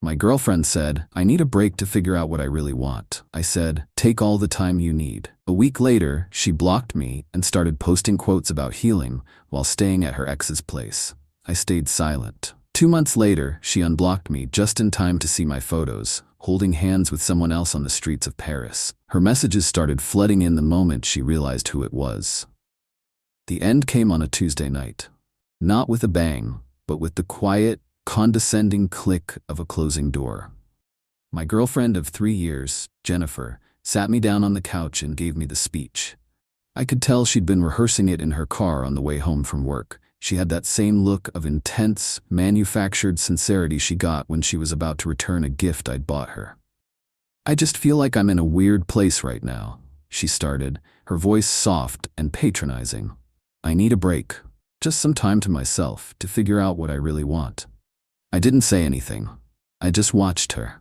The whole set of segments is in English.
My girlfriend said, "I need a break to figure out what I really want." I said, "Take all the time you need." A week later, she blocked me and started posting quotes about healing while staying at her ex's place. I stayed silent. 2 months later, she unblocked me just in time to see my photos, holding hands with someone else on the streets of Paris. Her messages started flooding in the moment she realized who it was. The end came on a Tuesday night. Not with a bang, but with the quiet, condescending click of a closing door. My girlfriend of 3 years, Jennifer, sat me down on the couch and gave me the speech. I could tell she'd been rehearsing it in her car on the way home from work. She had that same look of intense, manufactured sincerity she got when she was about to return a gift I'd bought her. "I just feel like I'm in a weird place right now," she started, her voice soft and patronizing. "I need a break, just some time to myself to figure out what I really want." I didn't say anything. I just watched her.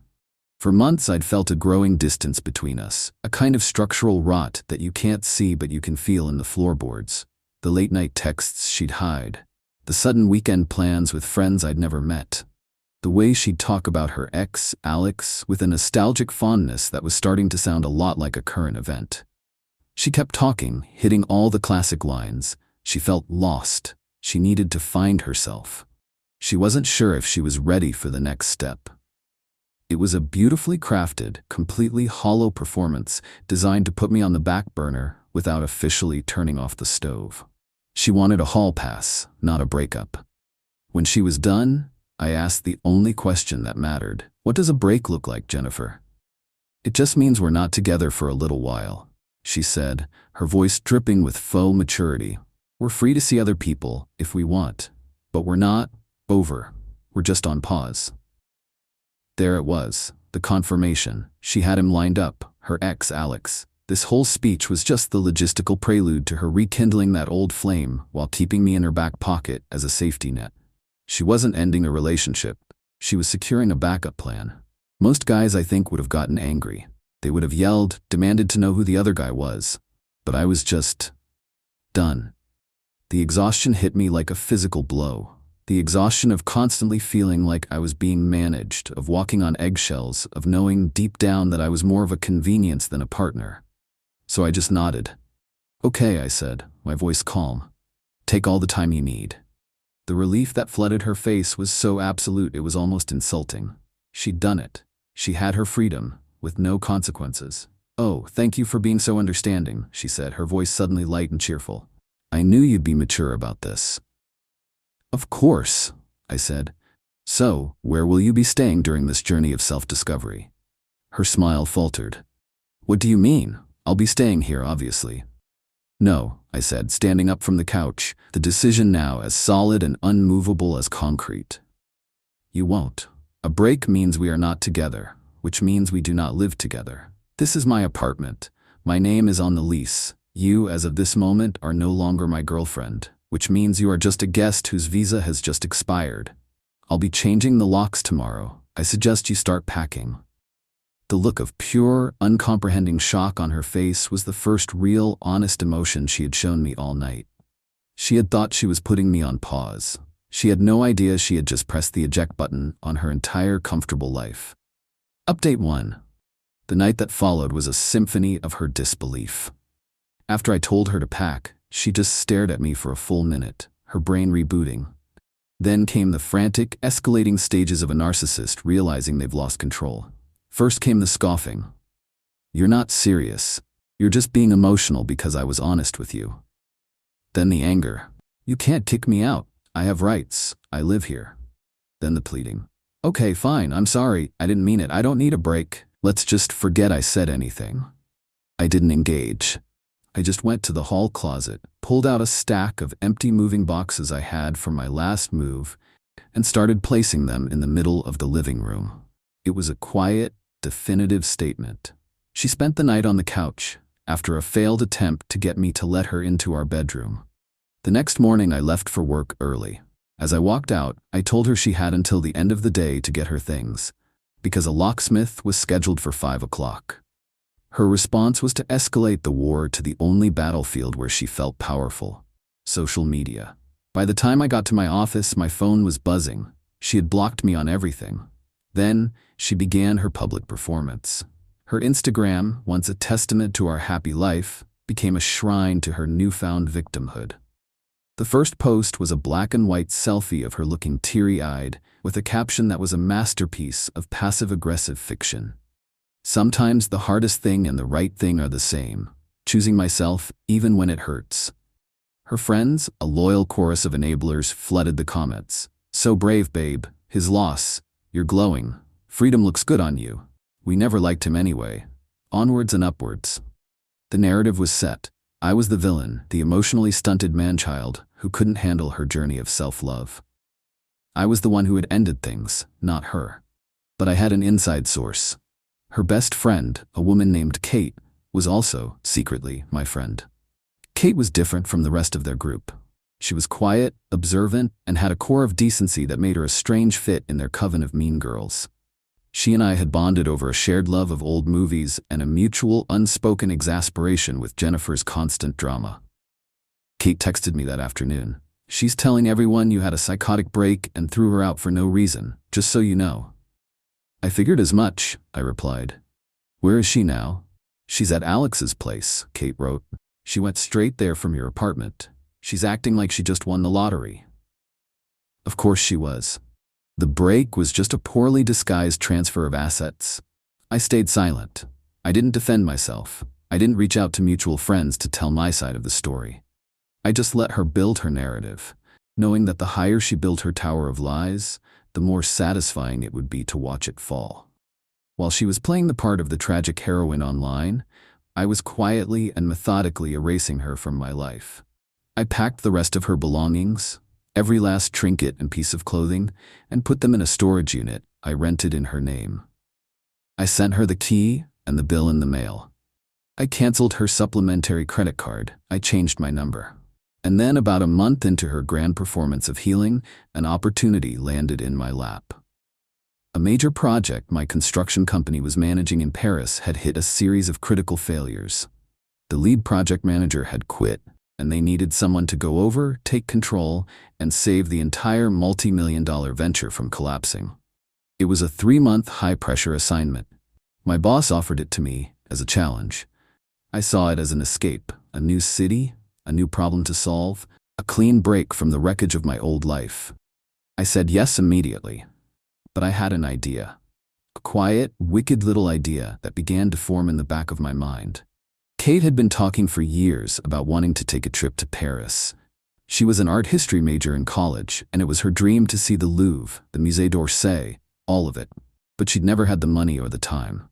For months I'd felt a growing distance between us, a kind of structural rot that you can't see but you can feel in the floorboards. The late-night texts she'd hide, the sudden weekend plans with friends I'd never met, the way she'd talk about her ex, Alex, with a nostalgic fondness that was starting to sound a lot like a current event. She kept talking, hitting all the classic lines. She felt lost. She needed to find herself. She wasn't sure if she was ready for the next step. It was a beautifully crafted, completely hollow performance designed to put me on the back burner without officially turning off the stove. She wanted a hall pass, not a breakup. When she was done, I asked the only question that mattered. "What does a break look like, Jennifer?" "It just means we're not together for a little while," she said, her voice dripping with faux maturity. "We're free to see other people if we want, but we're not over. We're just on pause." There it was, the confirmation. She had him lined up, her ex Alex. This whole speech was just the logistical prelude to her rekindling that old flame while keeping me in her back pocket as a safety net. She wasn't ending a relationship. She was securing a backup plan. Most guys, I think, would have gotten angry. They would have yelled, demanded to know who the other guy was. But I was just done. The exhaustion hit me like a physical blow. The exhaustion of constantly feeling like I was being managed, of walking on eggshells, of knowing deep down that I was more of a convenience than a partner. So I just nodded. "Okay," I said, my voice calm. "Take all the time you need." The relief that flooded her face was so absolute it was almost insulting. She'd done it. She had her freedom, with no consequences. "Oh, thank you for being so understanding," she said, her voice suddenly light and cheerful. "I knew you'd be mature about this." "Of course," I said. "So, where will you be staying during this journey of self-discovery?" Her smile faltered. "What do you mean? I'll be staying here, obviously." "No," I said, standing up from the couch, the decision now as solid and unmovable as concrete. "You won't. A break means we are not together, which means we do not live together. This is my apartment. My name is on the lease. You, as of this moment, are no longer my girlfriend, which means you are just a guest whose visa has just expired. I'll be changing the locks tomorrow. I suggest you start packing." The look of pure, uncomprehending shock on her face was the first real, honest emotion she had shown me all night. She had thought she was putting me on pause. She had no idea she had just pressed the eject button on her entire comfortable life. Update 1. The night that followed was a symphony of her disbelief. After I told her to pack, she just stared at me for a full minute, her brain rebooting. Then came the frantic, escalating stages of a narcissist realizing they've lost control. First came the scoffing. "You're not serious. You're just being emotional because I was honest with you." Then the anger. "You can't kick me out. I have rights. I live here." Then the pleading. "Okay, fine. I'm sorry. I didn't mean it. I don't need a break. Let's just forget I said anything." I didn't engage. I just went to the hall closet, pulled out a stack of empty moving boxes I had from my last move, and started placing them in the middle of the living room. It was a quiet, definitive statement. She spent the night on the couch, after a failed attempt to get me to let her into our bedroom. The next morning I left for work early. As I walked out, I told her she had until the end of the day to get her things, because a locksmith was scheduled for 5 o'clock. Her response was to escalate the war to the only battlefield where she felt powerful: social media. By the time I got to my office, my phone was buzzing. She had blocked me on everything. Then, she began her public performance. Her Instagram, once a testament to our happy life, became a shrine to her newfound victimhood. The first post was a black and white selfie of her looking teary-eyed, with a caption that was a masterpiece of passive-aggressive fiction. Sometimes the hardest thing and the right thing are the same, choosing myself even when it hurts. Her friends, a loyal chorus of enablers, flooded the comments. So brave, babe. His loss. You're glowing. Freedom looks good on you. We never liked him anyway. Onwards and upwards. The narrative was set. I was the villain, the emotionally stunted man-child who couldn't handle her journey of self-love. I was the one who had ended things, not her. But I had an inside source. Her best friend, a woman named Kate, was also, secretly, my friend. Kate was different from the rest of their group. She was quiet, observant, and had a core of decency that made her a strange fit in their coven of mean girls. She and I had bonded over a shared love of old movies and a mutual, unspoken exasperation with Jennifer's constant drama. Kate texted me that afternoon. She's telling everyone you had a psychotic break and threw her out for no reason, just so you know. I figured as much, I replied. Where is she now? She's at Alex's place, Kate wrote. She went straight there from your apartment. She's acting like she just won the lottery. Of course she was. The break was just a poorly disguised transfer of assets. I stayed silent. I didn't defend myself. I didn't reach out to mutual friends to tell my side of the story. I just let her build her narrative, knowing that the higher she built her tower of lies, the more satisfying it would be to watch it fall. While she was playing the part of the tragic heroine online, I was quietly and methodically erasing her from my life. I packed the rest of her belongings, every last trinket and piece of clothing, and put them in a storage unit I rented in her name. I sent her the key and the bill in the mail. I canceled her supplementary credit card. I changed my number. And then about a month into her grand performance of healing, an opportunity landed in my lap. A major project my construction company was managing in Paris had hit a series of critical failures. The lead project manager had quit, and they needed someone to go over, take control, and save the entire multi-million-dollar venture from collapsing. It was a 3-month high-pressure assignment. My boss offered it to me as a challenge. I saw it as an escape, a new city, a new problem to solve, a clean break from the wreckage of my old life. I said yes immediately. But I had an idea. A quiet, wicked little idea that began to form in the back of my mind. Kate had been talking for years about wanting to take a trip to Paris. She was an art history major in college, and it was her dream to see the Louvre, the Musée d'Orsay, all of it. But she'd never had the money or the time.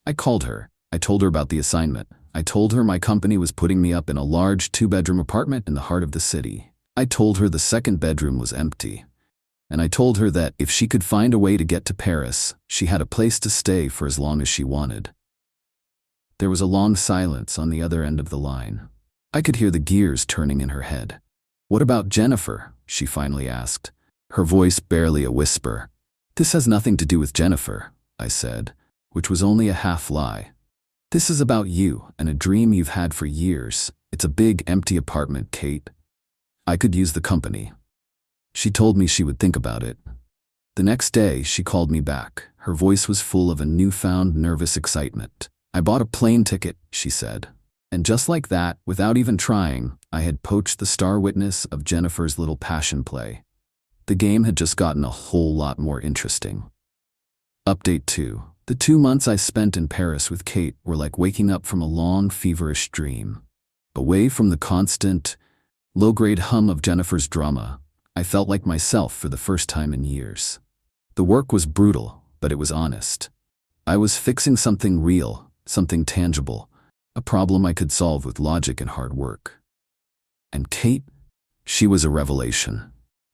I called her. I told her about the assignment. I told her my company was putting me up in a large 2-bedroom apartment in the heart of the city. I told her the second bedroom was empty. And I told her that if she could find a way to get to Paris, she had a place to stay for as long as she wanted. There was a long silence on the other end of the line. I could hear the gears turning in her head. What about Jennifer? She finally asked, her voice barely a whisper. This has nothing to do with Jennifer, I said, which was only a half lie. This is about you and a dream you've had for years. It's a big, empty apartment, Kate. I could use the company. She told me she would think about it. The next day, she called me back. Her voice was full of a newfound nervous excitement. I bought a plane ticket, she said. And just like that, without even trying, I had poached the star witness of Jennifer's little passion play. The game had just gotten a whole lot more interesting. Update 2. The 2 months I spent in Paris with Kate were like waking up from a long, feverish dream. Away from the constant, low-grade hum of Jennifer's drama, I felt like myself for the first time in years. The work was brutal, but it was honest. I was fixing something real, something tangible, a problem I could solve with logic and hard work. And Kate? She was a revelation.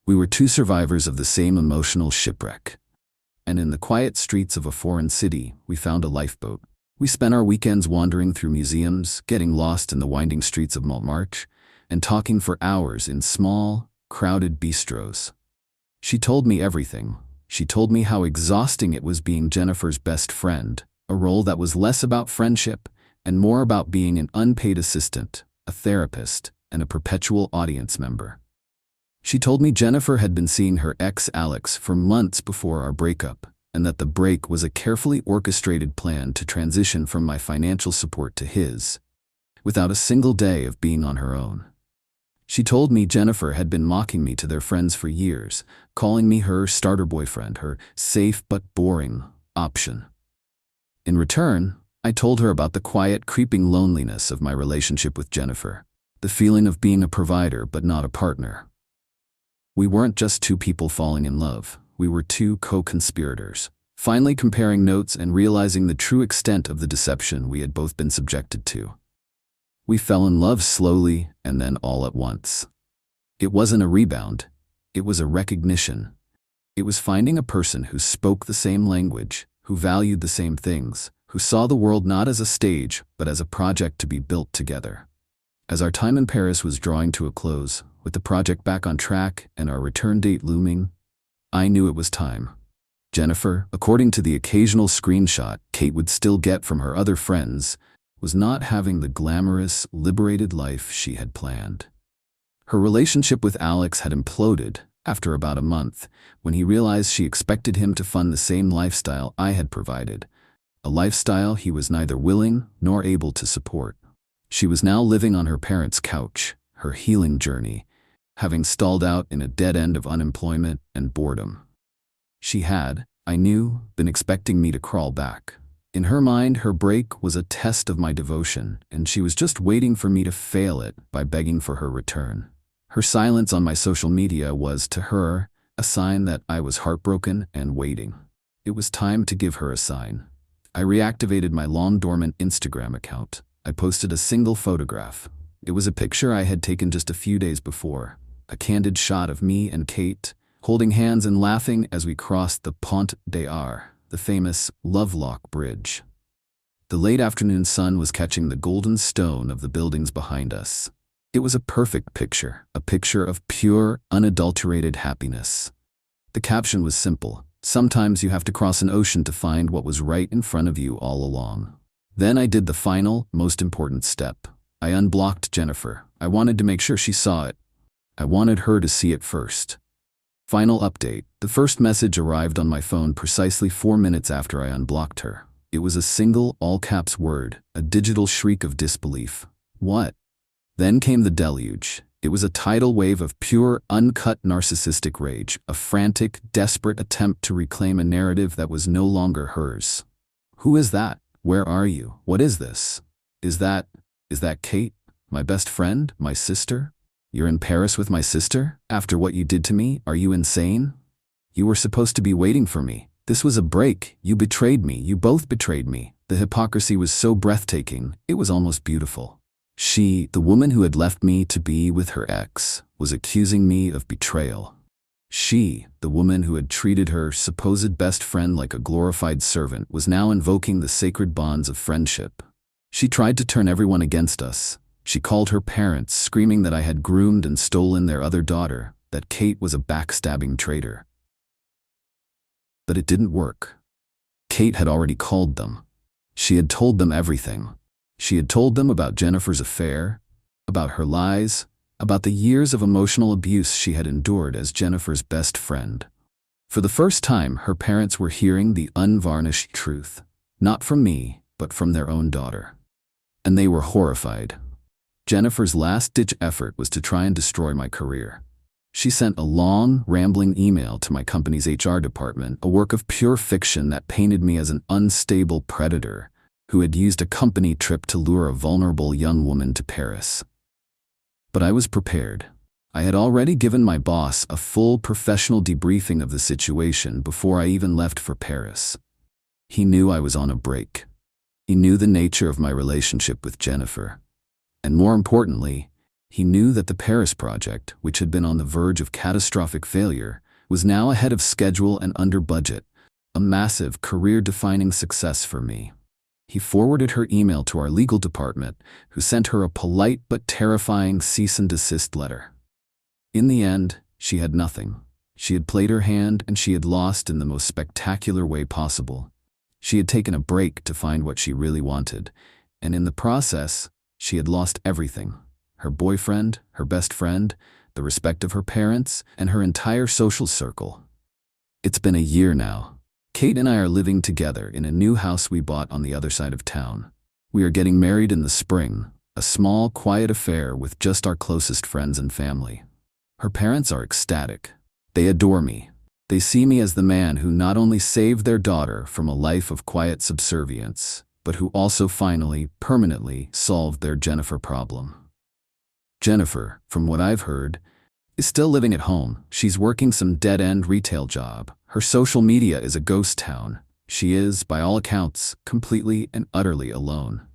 We were 2 survivors of the same emotional shipwreck. And in the quiet streets of a foreign city, we found a lifeboat. We spent our weekends wandering through museums, getting lost in the winding streets of Montmartre, and talking for hours in small, crowded bistros. She told me everything. She told me how exhausting it was being Jennifer's best friend, a role that was less about friendship and more about being an unpaid assistant, a therapist, and a perpetual audience member. She told me Jennifer had been seeing her ex Alex for months before our breakup, and that the break was a carefully orchestrated plan to transition from my financial support to his, without a single day of being on her own. She told me Jennifer had been mocking me to their friends for years, calling me her starter boyfriend, her safe but boring option. In return, I told her about the quiet, creeping loneliness of my relationship with Jennifer, the feeling of being a provider but not a partner. We weren't just two people falling in love, we were two co-conspirators, finally comparing notes and realizing the true extent of the deception we had both been subjected to. We fell in love slowly and then all at once. It wasn't a rebound, it was a recognition. It was finding a person who spoke the same language, who valued the same things, who saw the world not as a stage but as a project to be built together. As our time in Paris was drawing to a close, with the project back on track and our return date looming, I knew it was time. Jennifer, according to the occasional screenshot Kate would still get from her other friends, was not having the glamorous, liberated life she had planned. Her relationship with Alex had imploded after about a month when he realized she expected him to fund the same lifestyle I had provided, a lifestyle he was neither willing nor able to support. She was now living on her parents' couch, her healing journey, having stalled out in a dead end of unemployment and boredom. She had, I knew, been expecting me to crawl back. In her mind, her break was a test of my devotion, and she was just waiting for me to fail it by begging for her return. Her silence on my social media was, to her, a sign that I was heartbroken and waiting. It was time to give her a sign. I reactivated my long-dormant Instagram account. I posted a single photograph. It was a picture I had taken just a few days before, a candid shot of me and Kate, holding hands and laughing as we crossed the Pont des Arts, the famous Lovelock Bridge. The late afternoon sun was catching the golden stone of the buildings behind us. It was a perfect picture, a picture of pure, unadulterated happiness. The caption was simple: sometimes you have to cross an ocean to find what was right in front of you all along. Then I did the final, most important step. I unblocked Jennifer. I wanted to make sure she saw it. I wanted her to see it first. Final update. The first message arrived on my phone precisely 4 minutes after I unblocked her. It was a single, all-caps word, a digital shriek of disbelief. What? Then came the deluge. It was a tidal wave of pure, uncut narcissistic rage, a frantic, desperate attempt to reclaim a narrative that was no longer hers. Who is that? Where are you? What is this? Is that Kate? My best friend? My sister? You're in Paris with my sister? After what you did to me? Are you insane? You were supposed to be waiting for me. This was a break. You betrayed me. You both betrayed me. The hypocrisy was so breathtaking, it was almost beautiful. She, the woman who had left me to be with her ex, was accusing me of betrayal. She, the woman who had treated her supposed best friend like a glorified servant, was now invoking the sacred bonds of friendship. She tried to turn everyone against us. She called her parents, screaming that I had groomed and stolen their other daughter, that Kate was a backstabbing traitor. But it didn't work. Kate had already called them. She had told them everything. She had told them about Jennifer's affair, about her lies, about the years of emotional abuse she had endured as Jennifer's best friend. For the first time, her parents were hearing the unvarnished truth, not from me, but from their own daughter. And they were horrified. Jennifer's last-ditch effort was to try and destroy my career. She sent a long, rambling email to my company's HR department, a work of pure fiction that painted me as an unstable predator who had used a company trip to lure a vulnerable young woman to Paris. But I was prepared. I had already given my boss a full professional debriefing of the situation before I even left for Paris. He knew I was on a break. He knew the nature of my relationship with Jennifer. And more importantly, he knew that the Paris project, which had been on the verge of catastrophic failure, was now ahead of schedule and under budget, a massive, career-defining success for me. He forwarded her email to our legal department, who sent her a polite but terrifying cease and desist letter. In the end, she had nothing. She had played her hand and she had lost in the most spectacular way possible. She had taken a break to find what she really wanted, and in the process, she had lost everything: her boyfriend, her best friend, the respect of her parents, and her entire social circle. It's been a year now. Kate and I are living together in a new house we bought on the other side of town. We are getting married in the spring, a small, quiet affair with just our closest friends and family. Her parents are ecstatic. They adore me. They see me as the man who not only saved their daughter from a life of quiet subservience, but who also finally, permanently solved their Jennifer problem. Jennifer, from what I've heard, is still living at home. She's working some dead-end retail job. Her social media is a ghost town. She is, by all accounts, completely and utterly alone.